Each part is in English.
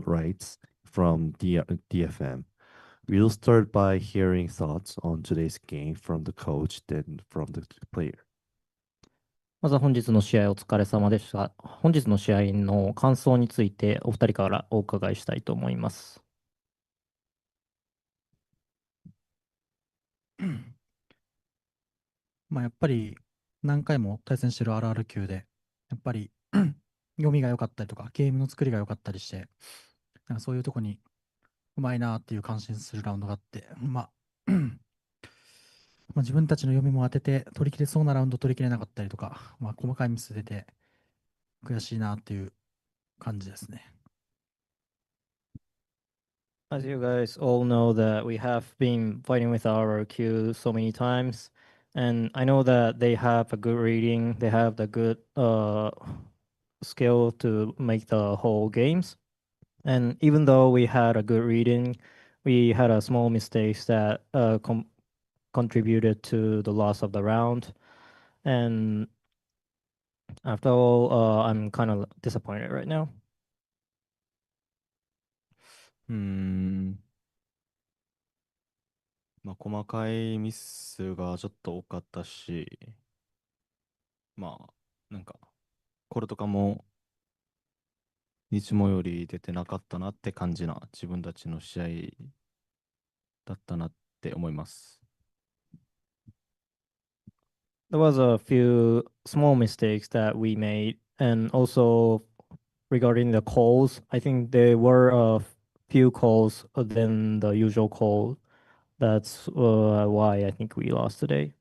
writes from DFM. We'll start by hearing thoughts on today's game from the coach, then from the player. まずは本日の試合お疲れ様でした。本日の試合の感想についてお二人からお伺いしたいと思います。まあやっぱり何回も対戦してる RR 級で、やっぱり読みが良かったりとか、ゲームの作りが良かったりして、なんかそういうとこにうまいなっていう感心するラウンドがあって、まあ自分たちの読みも当てて取り切れそうなラウンド取り切れなかったりとか、まあ細かいミス出て悔しいなっていう感じですね。As you guys all know that we have been fighting with our Q so many times, and I know that they have a good reading, they have the good skill to make the whole games. And even though we had a good reading, we had a small mistakes that contributed to the loss of the round. And after all, I'm kind of disappointed right now. うーん。まあ、細かいミスがちょっと多かったし、まあ、なんか、これとかも、いつもより出てなかったなって感じな自分たちの試合だったなって思います。There was a few small mistakes that we made, and also regarding the calls, I think there were a few calls than the usual call. That's why I think we lost today.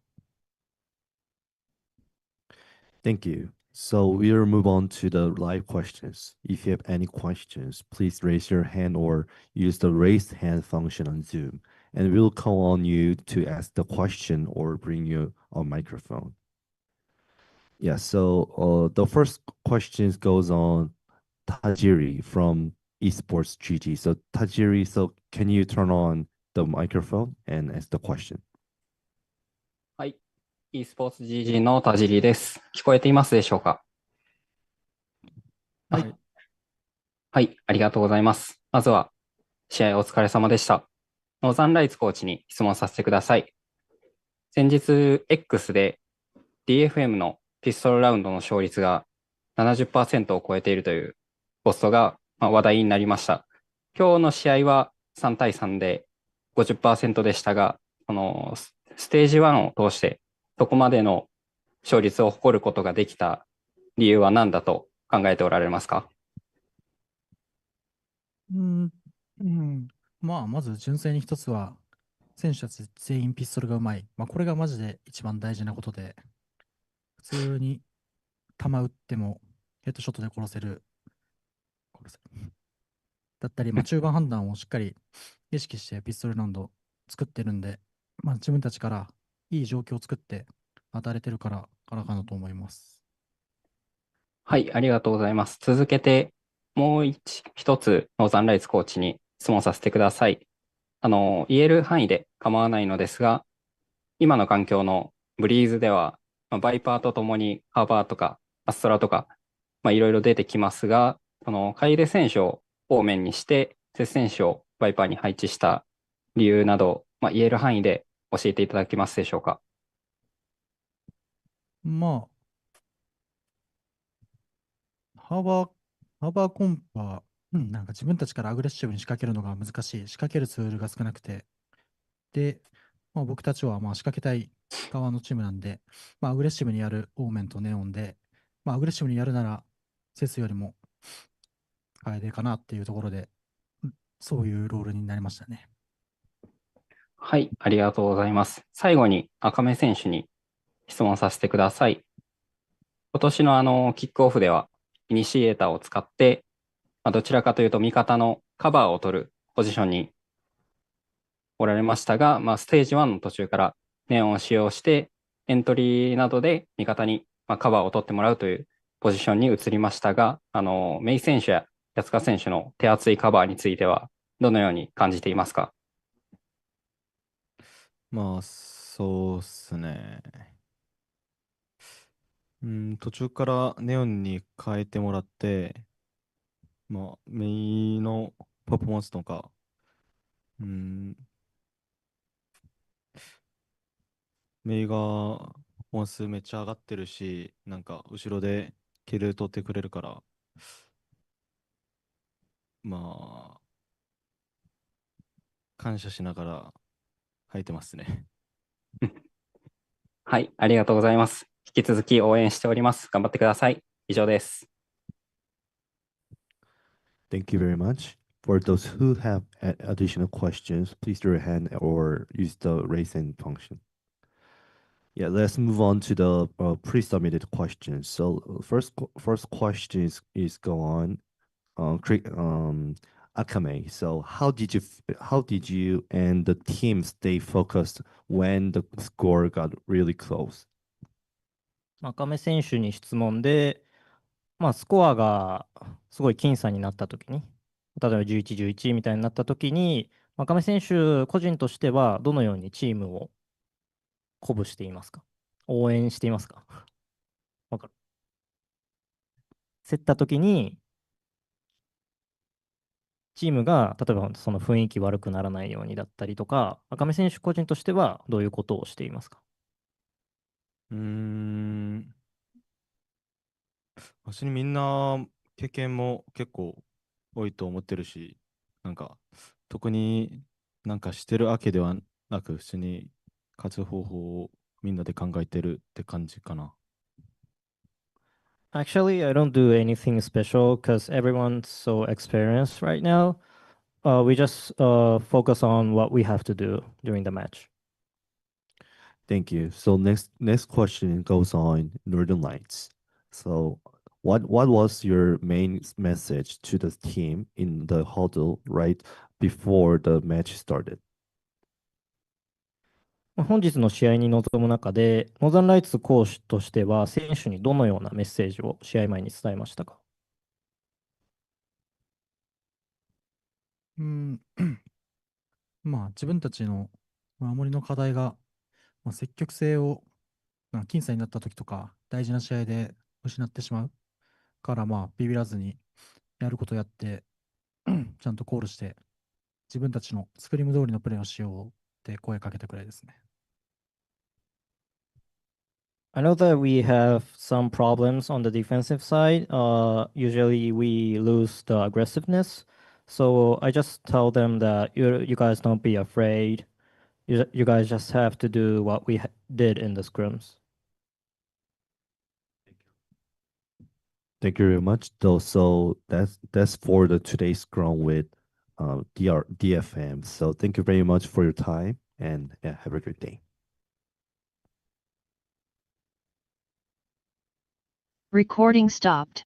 Thank you. So we'll move on to the live questions. If you have any questions, please raise your hand or use the raised hand function on Zoom, and we'll call on you to ask the question or bring you a microphone. Yeah, so the first question goes on Tajiri from Esports GG. So Tajiri, so can you turn on the microphone and ask the question? はい。e スポーツ GG の田尻です。聞こえていますでしょうか？はい。はい、ありがとうございます。まずは、試合お疲れ様でした。ノーザンライツコーチに質問させてください。先日、X で DFM のピストルラウンドの勝率が 70% を超えているというポストが話題になりました。今日の試合は3対3で 50% でしたが、このステージ1を通してそこまでの勝率を誇ることができた理由は何だと考えておられますか？まあまず純正に一つは、選手たち全員ピストルがうまい。まあこれがマジで一番大事なことで、普通に弾撃ってもヘッドショットで殺せる。だったり、まあ中盤判断をしっかり意識してピストルラウンド作ってるんで、まあ自分たちからいい状況を作って当たれてるからかなと思います。はい、ありがとうございます。続けて、もう一つ、ノーザンライツコーチに質問させてください。言える範囲で構わないのですが、今の環境のブリーズでは、バイパーとともにハーバーとかアストラとか、いろいろ出てきますが、この楓選手を方面にして、接選手をバイパーに配置した理由など、言える範囲で教えていただけますでしょうか？まあ、ハーバーコンパ、なんか自分たちからアグレッシブに仕掛けるのが難しい。仕掛けるツールが少なくて。で、まあ、僕たちはまあ仕掛けたい側のチームなんで、まあ、アグレッシブにやるオーメンとネオンで、まあ、アグレッシブにやるなら、セスよりも楓かなっていうところで、そういうロールになりましたね。はい、ありがとうございます。最後に赤目選手に質問させてください。今年のキックオフでは、イニシエーターを使って、どちらかというと味方のカバーを取るポジションにおられましたが、ステージ1の途中からネオンを使用して、エントリーなどで味方にカバーを取ってもらうというポジションに移りましたが、メイ選手や安塚選手の手厚いカバーについては、どのように感じていますか？まあ、そうっすね。途中からネオンに変えてもらって、まあ、メイのパフォーマンスとか、うん、メイがパフォーマンスめっちゃ上がってるし、なんか後ろでキル取ってくれるから、まあ、感謝しながら入ってますね。はい、ありがとうございます。引き続き応援しております。頑張ってください。以上です。Thank you very much. For those who have additional questions, please raise your hand or use the raise hand function. Yeah, let's move on to the pre-submitted questions. So first question is go on, Akame. So how did you and the team stay focused when the score got really close? 赤目選手に質問で、スコアがすごい僅差になったときに、例えば11、11みたいになったときに、赤目選手個人としてはどのようにチームを鼓舞していますか？応援していますか？わかる。競ったときに、チームが例えばその雰囲気悪くならないようにだったりとか、赤目選手個人としてはどういうことをしていますか？私にみんな経験も結構多いと思ってるし、なんか特になんかしてるわけではなく、普通に勝つ方法をみんなで考えてるって感じかな。Actually, I don't do anything special because everyone's so experienced right now. We just focus on what we have to do during the match. Thank you. So next question goes on Northern Lights. So what was your main message to the team in the huddle right before the match started? 本日の試合に臨む中で、ノーザンライツコーチとしては、選手にどのようなメッセージを試合前に伝えましたか？うん、自分たちの守りの課題が、積極性を、僅差になった時とか、大事な試合で失ってしまうから、ビビらずにやることやって、ちゃんとコールして、自分たちのスクリーム通りのプレーをしようって声かけたくらいですね。I know that we have some problems on the defensive side. Usually we lose the aggressiveness. So I just tell them that you guys don't be afraid. You guys just have to do what we did in the scrims. Thank you very much. Though, so that's for the today's scrum with DFM. So thank you very much for your time and yeah, have a great day. Recording stopped.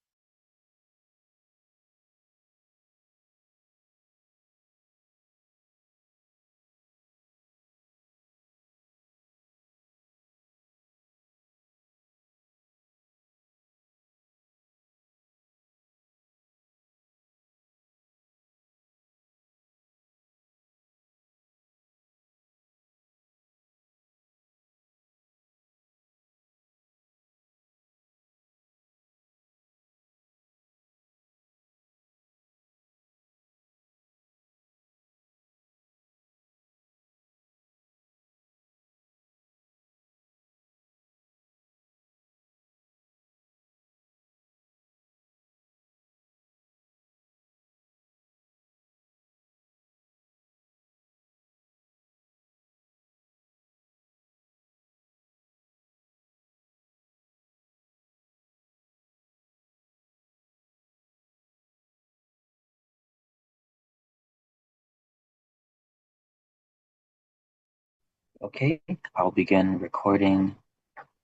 Okay, I'll begin recording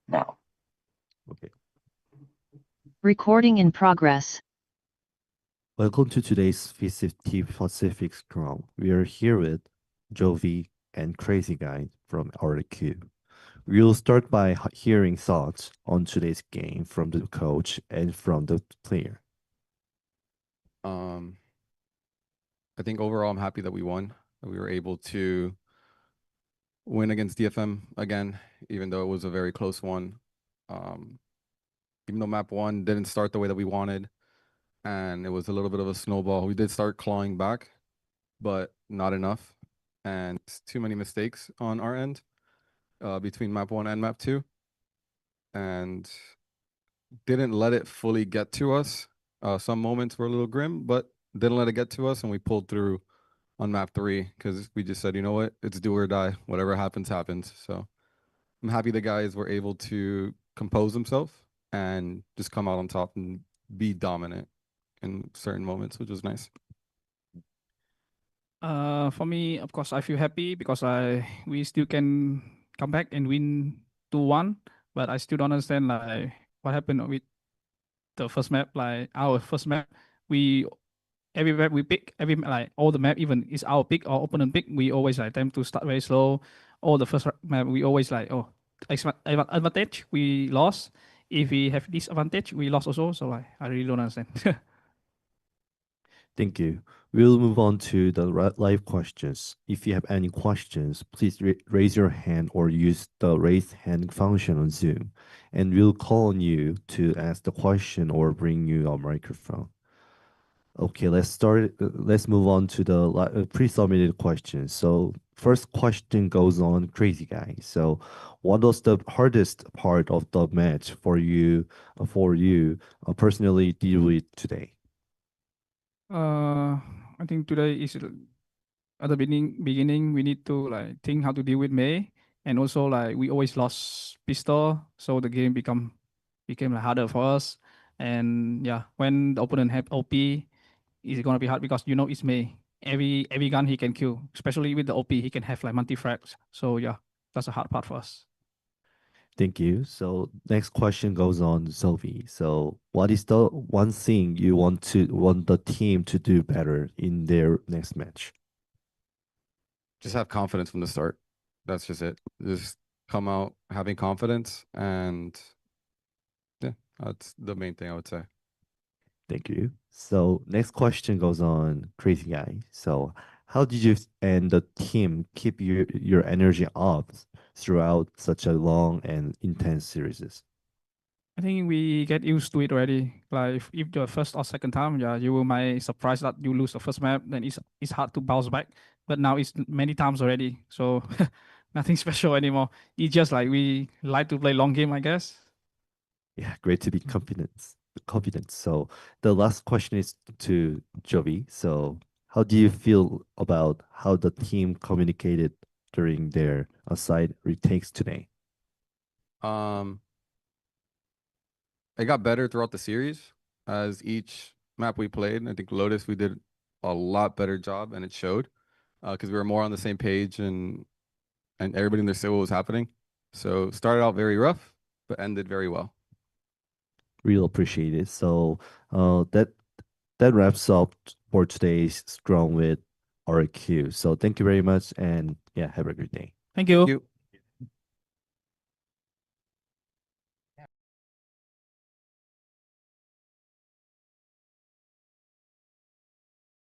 now. Okay. Recording in progress. Welcome to today's VCT Pacific Scrum. We are here with Jovi and Crazy Guy from RQ. We'll start by hearing thoughts on today's game from the coach and from the player. I think overall I'm happy that we won. That we were able to win against DFM again, even though it was a very close one. Even though map 1 didn't start the way that we wanted, and it was a little bit of a snowball. We did start clawing back, but not enough, and too many mistakes on our end between map 1 and map 2, and didn't let it fully get to us. Some moments were a little grim, but didn't let it get to us, and we pulled through on map 3 because we just said, you know what, it's do or die. Whatever happens, happens. So I'm happy the guys were able to compose themselves and just come out on top and be dominant in certain moments, which was nice. For me, of course, I feel happy because we still can come back and win 2-1, but I still don't understand like what happened with the first map. Like our first map, we every map we pick, every like all the map, even is our pick or opponent pick, we always like them to start very slow. All the first map we always like advantage we lost. If we have disadvantage, we lost also. So like I really don't understand. Thank you. We'll move on to the live questions. If you have any questions, please raise your hand or use the raise hand function on Zoom, and we'll call on you to ask the question or bring you a microphone. Okay, let's start. Let's move on to the pre-submitted questions. So first question goes on Crazy Guy. So what was the hardest part of the match for you personally deal with today? I think today is at the beginning we need to like think how to deal with May, and also like we always lost pistol, so the game became like harder for us. And yeah, when the opponent have OP, it's gonna be hard because you know it's May. Every gun he can kill, especially with the OP, he can have like multi frags. So yeah, that's a hard part for us. Thank you. So next question goes on Sophie. So what is the one thing you want the team to do better in their next match? Just have confidence from the start. That's just it. Just come out having confidence, and yeah, that's the main thing I would say. Thank you. So next question goes on Crazy Guy. So how did you and the team keep your energy up throughout such a long and intense series? I think we get used to it already. Like if the first or second time, yeah, you will might surprised that you lose the first map, then it's hard to bounce back. But now it's many times already, so nothing special anymore. It's just like we like to play long game, I guess. Yeah, great to be confident. So the last question is to Jovi. So how do you feel about how the team communicated during their side retakes today? It got better throughout the series as each map we played. I think Lotus, we did a lot better job, and it showed because we were more on the same page and everybody understood what was happening. So started out very rough, but ended very well. Real appreciate it. So that wraps up for today's Strong with RQ. So thank you very much, and yeah, have a good day. Thank you. Thank you.